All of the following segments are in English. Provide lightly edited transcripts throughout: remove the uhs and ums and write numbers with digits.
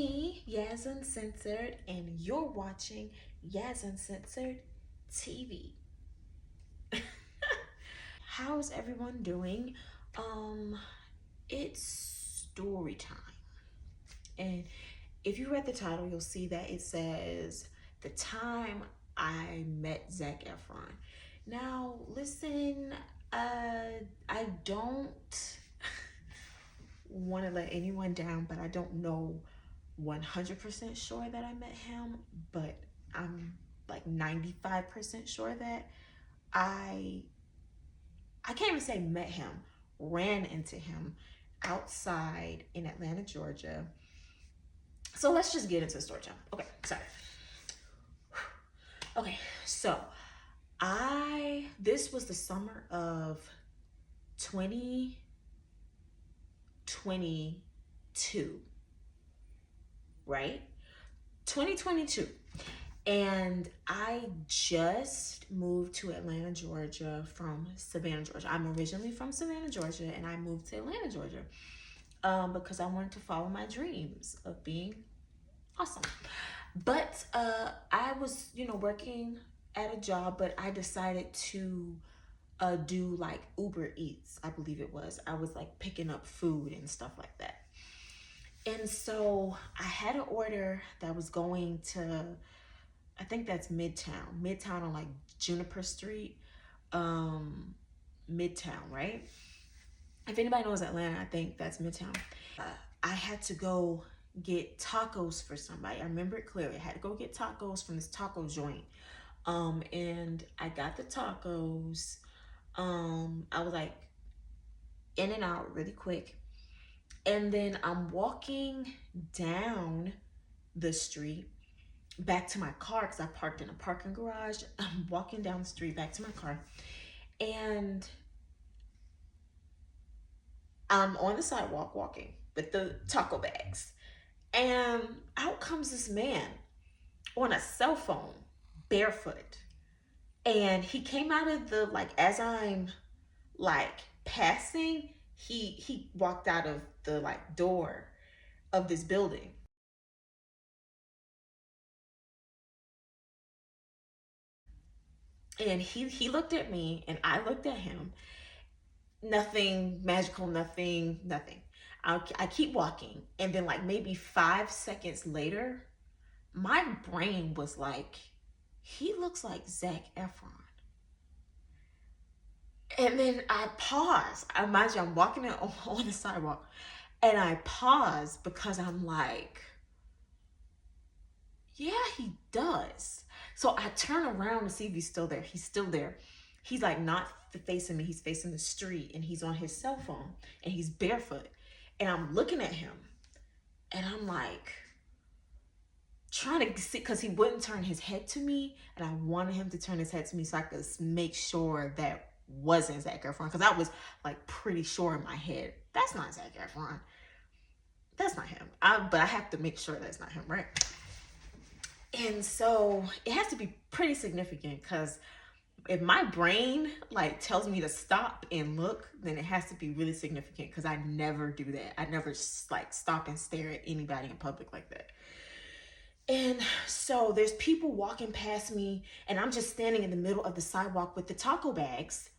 me, Yaz Uncensored, and you're watching Yaz Uncensored TV. How's everyone doing? Um, it's story time. And if you read the title, you'll see that it says The Time I Met Zac Efron. Now, listen, I don't want to let anyone down, but I don't know 100% sure that I met him, but I'm like 95% sure that I I can't even say met him, ran into him outside in Atlanta, Georgia. So let's just get into the story time. Okay, sorry. Okay, so this was the summer of 2022, right? 2022. And I just moved to Atlanta, Georgia from Savannah, Georgia. I'm originally from Savannah, Georgia, and I moved to Atlanta, Georgia because I wanted to follow my dreams of being awesome. But I was, working at a job, but I decided to do like Uber Eats, I believe it was. I was like picking up food and stuff like that. And so I had an order that was going to, I think that's Midtown on like Juniper Street, Midtown, right? If anybody knows Atlanta, I think that's Midtown. I had to go get tacos for somebody. I remember it clearly. I had to go get tacos from this taco joint. And I got the tacos. I was like in and out really quick. And then I'm walking down the street back to my car because I parked in a parking garage. I'm walking down the street back to my car, and I'm on the sidewalk walking with the taco bags, and out comes this man on a cell phone, barefoot, and he came out of the, like, as I'm like passing, he walked out of the like door of this building. And he looked at me and I looked at him. Nothing magical, nothing. I keep walking, and then like maybe 5 seconds later, my brain was like, he looks like Zac Efron. And then I paused. I imagine I'm walking on the sidewalk, and I paused because I'm like, yeah, he does. So I turn around to see if he's still there. He's still there. He's like not facing me. He's facing the street, and he's on his cell phone, and he's barefoot. And I'm looking at him, and I'm like trying to see, because he wouldn't turn his head to me, and I wanted him to turn his head to me so I could make sure that wasn't Zac Efron, because I was like pretty sure in my head that's not Zac Efron. That's not him. But I have to make sure that's not him, right? And so it has to be pretty significant, because if my brain like tells me to stop and look, then it has to be really significant, because I never do that. I never like stop and stare at anybody in public like that. And so there's people walking past me, and I'm just standing in the middle of the sidewalk with the taco bags,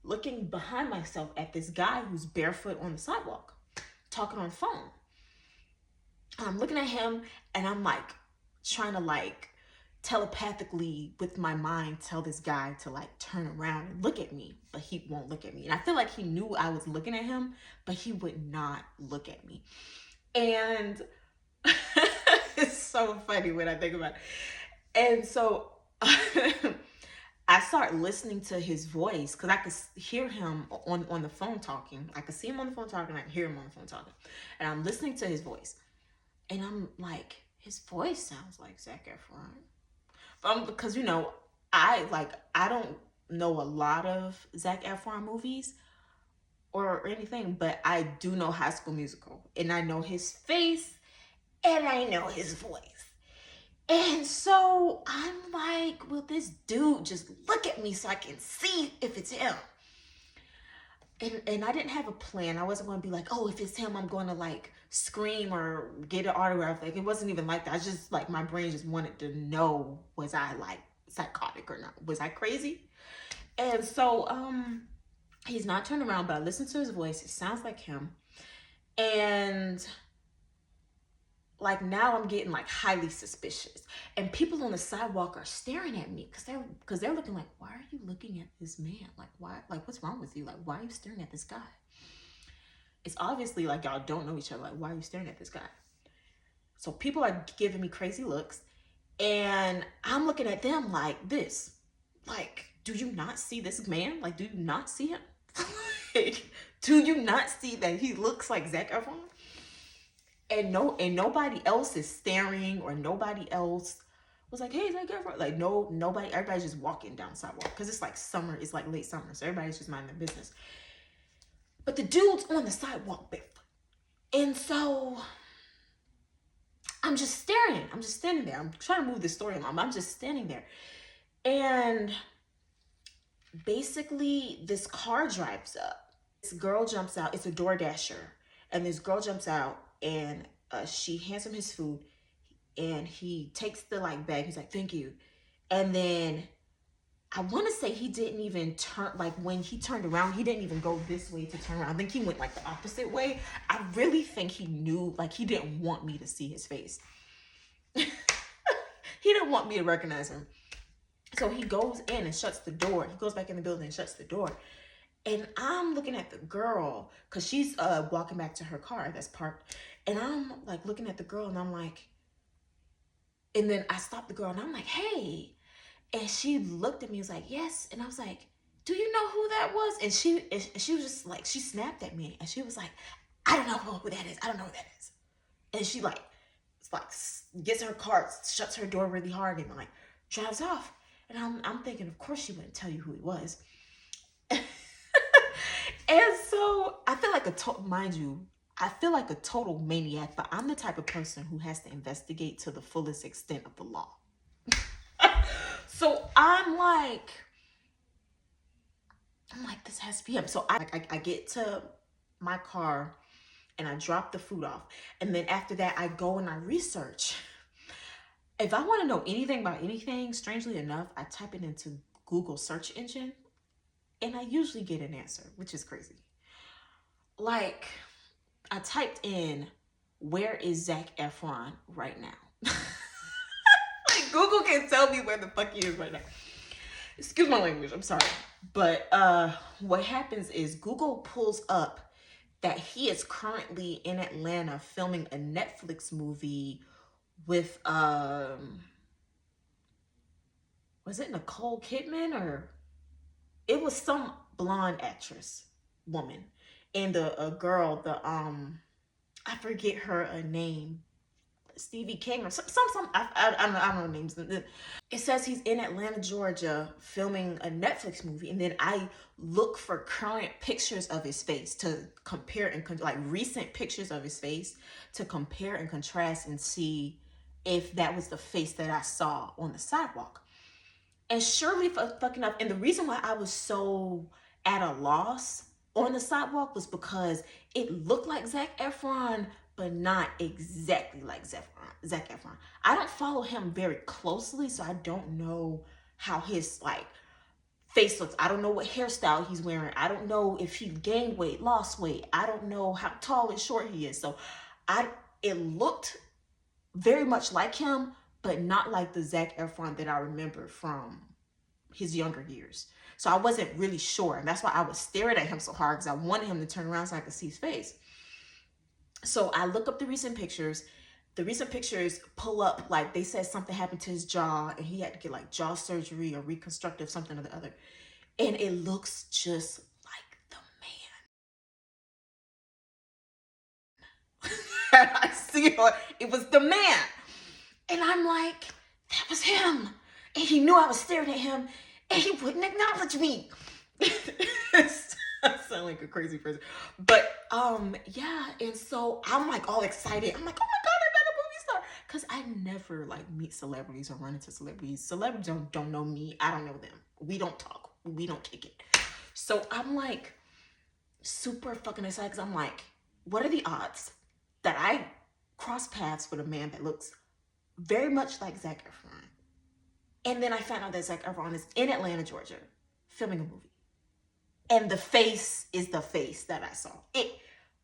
looking behind myself at this guy who's barefoot on the sidewalk, talking on the phone. I'm looking at him, and I'm like trying to like telepathically with my mind tell this guy to like turn around and look at me, but he won't look at me. And I feel like he knew I was looking at him, but he would not look at me. And it's so funny when I think about it. And so I start listening to his voice, because I could hear him on the phone talking. I could see him on the phone talking. I could hear him on the phone talking. And I'm listening to his voice. And I'm like, his voice sounds like Zac Efron. Because, I don't know a lot of Zac Efron movies or anything, but I do know High School Musical. And I know his face, and I know his voice. And so I'm like, will this dude just look at me so I can see if it's him? And I didn't have a plan. I wasn't going to be like, oh, if it's him, I'm going to like scream or get an autograph. Like, it wasn't even like that. I just like, my brain just wanted to know, was I like psychotic or not? Was I crazy? And so, he's not turned around, but I listened to his voice. It sounds like him. And like now I'm getting like highly suspicious, and people on the sidewalk are staring at me because they're looking like, why are you looking at this man? Like, why? Like, what's wrong with you? Like, why are you staring at this guy? It's obviously like y'all don't know each other. Like, why are you staring at this guy? So people are giving me crazy looks, and I'm looking at them like this. Like, do you not see this man? Like, do you not see him? Like, do you not see that he looks like Zac Efron? And nobody else is staring, or nobody else was like, hey, Zac Efron. Like, nobody, everybody's just walking down the sidewalk because it's like summer, it's like late summer, so everybody's just minding their business. But the dude's on the sidewalk barefoot. And so I'm just staring. I'm just standing there. I'm trying to move this story along. I'm just standing there. And basically, this car drives up. This girl jumps out. It's a DoorDasher. And this girl jumps out, and she hands him his food. And he takes the like bag. He's like, thank you. And then I want to say he didn't even turn, like when he turned around, he didn't even go this way to turn around. I think he went like the opposite way. I really think he knew, like he didn't want me to see his face. He didn't want me to recognize him. So he goes in and shuts the door. He goes back in the building and shuts the door. And I'm looking at the girl because she's walking back to her car that's parked. And I'm like looking at the girl, and I'm like, and then I stopped the girl, and I'm like, hey. And she looked at me and was like, yes. And I was like, do you know who that was? And she was just like, she snapped at me, and she was like, I don't know who that is. I don't know who that is. And she like gets her car, shuts her door really hard, and like drives off. And I'm thinking, of course she wouldn't tell you who he was. And so I feel like mind you, I feel like a total maniac, but I'm the type of person who has to investigate to the fullest extent of the law. So I'm like, this has to be him. So I get to my car, and I drop the food off. And then after that, I go and I research. If I want to know anything about anything, strangely enough, I type it into Google search engine, and I usually get an answer, which is crazy. Like, I typed in, where is Zac Efron right now? Like, Google can tell me where the fuck he is right now. Excuse my language, I'm sorry. But what happens is Google pulls up that he is currently in Atlanta filming a Netflix movie with was it Nicole Kidman, or it was some blonde actress woman, and a girl, I forget her name, Stevie King or some I don't know names. It says he's in Atlanta, Georgia, filming a Netflix movie, and then I look for current pictures of his face to compare and like recent pictures of his face to compare and contrast and see if that was the face that I saw on the sidewalk. And surely fucking enough, and the reason why I was so at a loss on the sidewalk was because it looked like Zac Efron, but not exactly like Zac Efron. I don't follow him very closely, so I don't know how his like face looks. I don't know what hairstyle he's wearing. I don't know if he gained weight, lost weight. I don't know how tall and short he is. So it looked very much like him, but not like the Zac Efron that I remember from his younger years. So I wasn't really sure. And that's why I was staring at him so hard, because I wanted him to turn around so I could see his face. So I look up the recent pictures. The recent pictures pull up, like they said something happened to his jaw and he had to get like jaw surgery or reconstructive something or the other. And it looks just like the man. I see it was the man. And I'm like, that was him. And he knew I was staring at him, and he wouldn't acknowledge me. I sound like a crazy person. But yeah, and so I'm like all excited. I'm like, oh my God, I met a movie star. Because I never like meet celebrities or run into celebrities. Celebrities don't know me. I don't know them. We don't talk. We don't kick it. So I'm like, super fucking excited because I'm like, what are the odds that I cross paths with a man that looks very much like Zac Efron? And then I found out that Zac Efron is in Atlanta, Georgia, filming a movie. And the face is the face that I saw.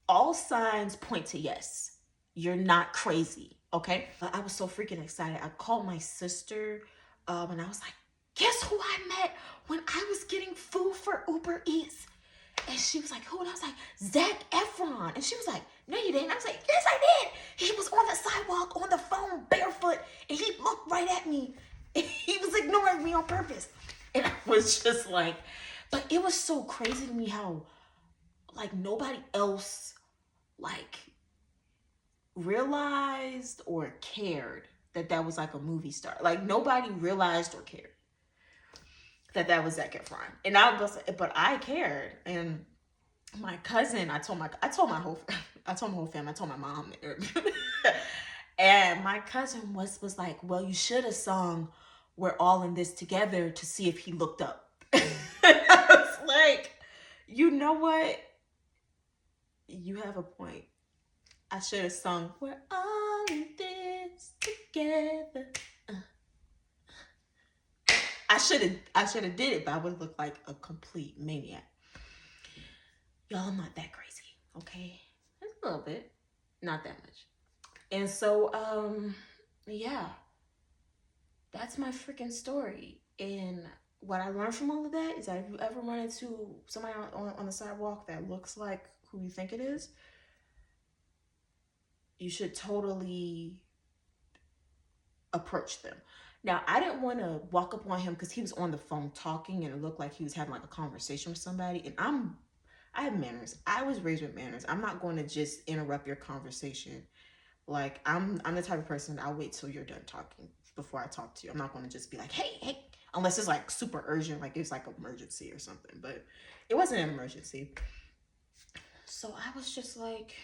All signs point to yes. You're not crazy, okay? I was so freaking excited. I called my sister and I was like, guess who I met when I was getting food for Uber Eats? And she was like, who? And I was like, Zac Efron. And she was like, no, you didn't. I was like, yes, I did. He was on the sidewalk on the phone barefoot and he looked right at me. He was ignoring me on purpose. And I was just like, but it was so crazy to me how like nobody else like realized or cared that that was like a movie star. Like nobody realized or cared that that was Zac Efron. And I was, but I cared. And my cousin, I told my whole family, I told my mom. And my cousin was like, well, you should have sung "We're All in This Together" to see if he looked up. I was like, you know what? You have a point. I should have sung "We're All in This Together." I should have did it, but I would look like a complete maniac. Y'all, I'm not that crazy, okay? Just a little bit, not that much. And so, yeah, that's my freaking story. And what I learned from all of that is that if you ever run into somebody on the sidewalk that looks like who you think it is, you should totally approach them. Now, I didn't want to walk up on him because he was on the phone talking and it looked like he was having like a conversation with somebody. And I have manners. I was raised with manners. I'm not going to just interrupt your conversation. Like I'm the type of person, I'll wait till you're done talking before I talk to you. I'm not going to just be like, hey, unless it's like super urgent, like it's like an emergency or something. But it wasn't an emergency. So I was just like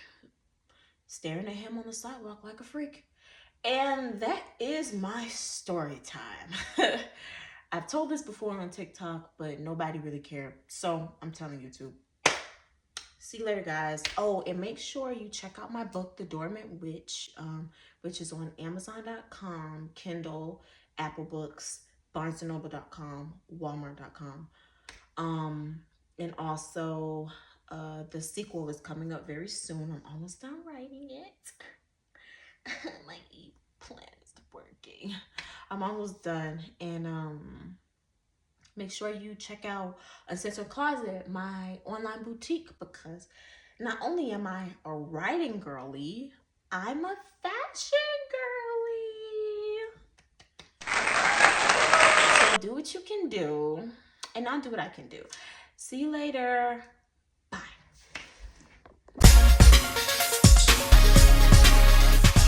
staring at him on the sidewalk like a freak. And that is my story time. I've told this before on TikTok, but nobody really cared. So I'm telling you too. See you later, guys. Oh, and make sure you check out my book, The Dormant Witch, which is on Amazon.com, Kindle, Apple Books, BarnesandNoble.com, Walmart.com. And also, the sequel is coming up very soon. I'm almost done writing it. My plan is working. I'm almost done. And make sure you check out Uncensored Closet, my online boutique, because not only am I a writing girly, I'm a fashion girly. So do what you can do, and I'll do what I can do. See you later.